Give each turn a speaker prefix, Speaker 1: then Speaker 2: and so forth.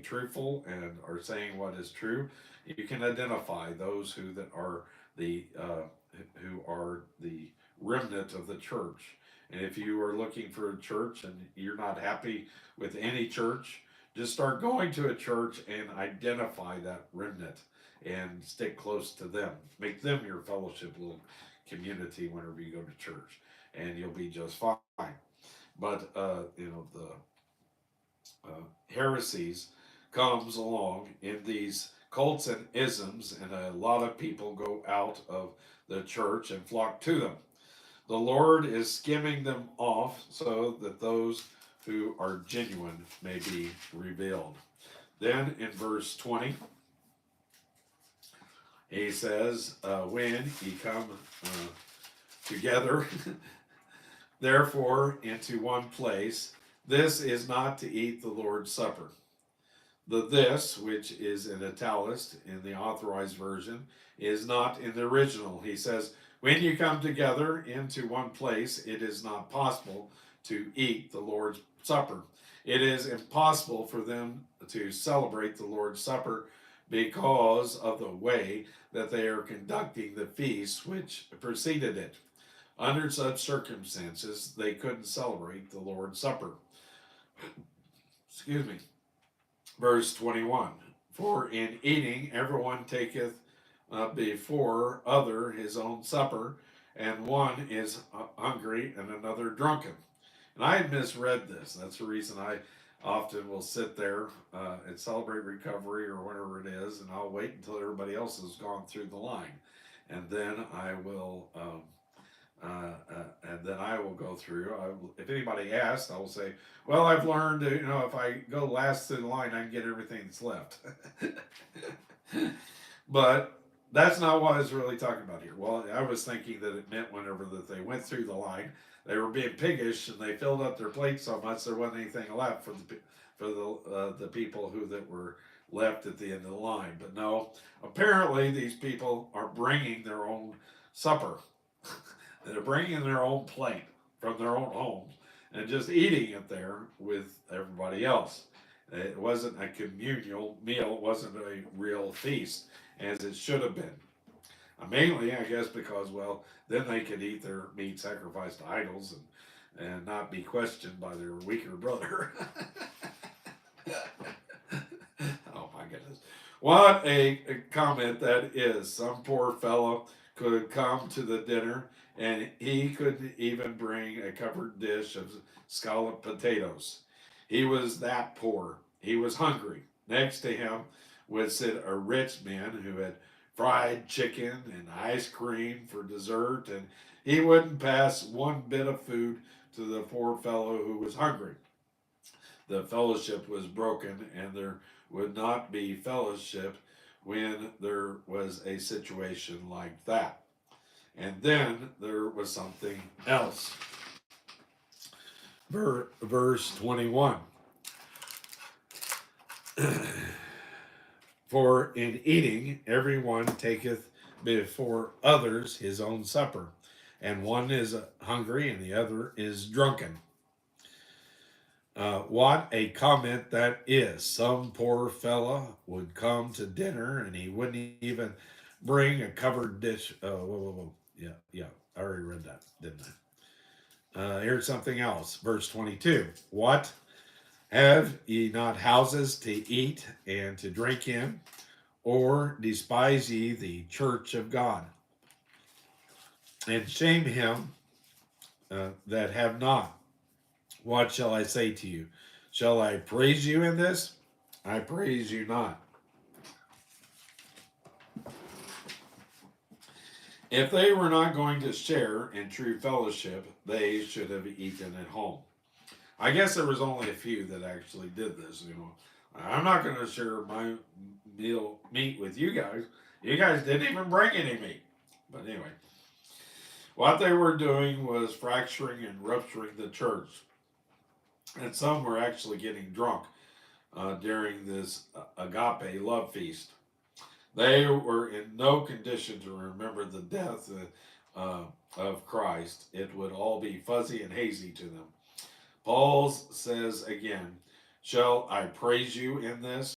Speaker 1: truthful and are saying what is true, you can identify those who are the remnant of the church. And if you are looking for a church and you're not happy with any church, just start going to a church and identify that remnant and stick close to them. Make them your fellowship little community whenever you go to church, and you'll be just fine. But the heresies comes along in these cults and isms, and a lot of people go out of the church and flock to them. The Lord is skimming them off so that those who are genuine may be revealed. Then in verse 20, he says, when ye come together, therefore, into one place, this is not to eat the Lord's Supper. The this, which is in italics in the authorized version, is not in the original. He says, when you come together into one place, it is not possible to eat the Lord's Supper. It is impossible for them to celebrate the Lord's Supper because of the way that they are conducting the feast which preceded it. Under such circumstances, they couldn't celebrate the Lord's Supper. Excuse me. Verse 21, for in eating everyone taketh before other his own supper, and one is hungry and another drunken. And I had misread this. That's the reason I often will sit there and celebrate recovery or whatever it is, and I'll wait until everybody else has gone through the line, and then I will go through. If anybody asks, I will say, "Well, I've learned, if I go last through the line, I can get everything that's left." But that's not what I was really talking about here. Well, I was thinking that it meant whenever that they went through the line, they were being piggish and they filled up their plate so much there wasn't anything left for the people that were left at the end of the line. But no, apparently these people are bringing their own supper. They're bringing their own plate from their own homes and just eating it there with everybody else. It wasn't a communal meal. It wasn't a real feast as it should have been. Mainly, I guess, because, well, then they could eat their meat sacrificed to idols and not be questioned by their weaker brother. Oh, my goodness. What a comment that is. Some poor fellow could come to the dinner and he couldn't even bring a covered dish of scalloped potatoes. He was that poor. He was hungry. Next to him would sit a rich man who had fried chicken and ice cream for dessert, and he wouldn't pass one bit of food to the poor fellow who was hungry. The fellowship was broken, and there would not be fellowship when there was a situation like that. And then there was something else. Verse 21. For in eating, everyone taketh before others his own supper, and one is hungry and the other is drunken. What a comment that is. Some poor fella would come to dinner and he wouldn't even bring a covered dish. Whoa. Yeah. I already read that, didn't I? Here's something else. Verse 22. What? Have ye not houses to eat and to drink in? Or despise ye the church of God? And shame him that have not. What shall I say to you? Shall I praise you in this? I praise you not. If they were not going to share in true fellowship, they should have eaten at home. I guess there was only a few that actually did this. I'm not going to share my meat with you guys. You guys didn't even bring any meat. But anyway, what they were doing was fracturing and rupturing the church. And some were actually getting drunk during this agape love feast. They were in no condition to remember the death of Christ. It would all be fuzzy and hazy to them. Paul says again, shall I praise you in this?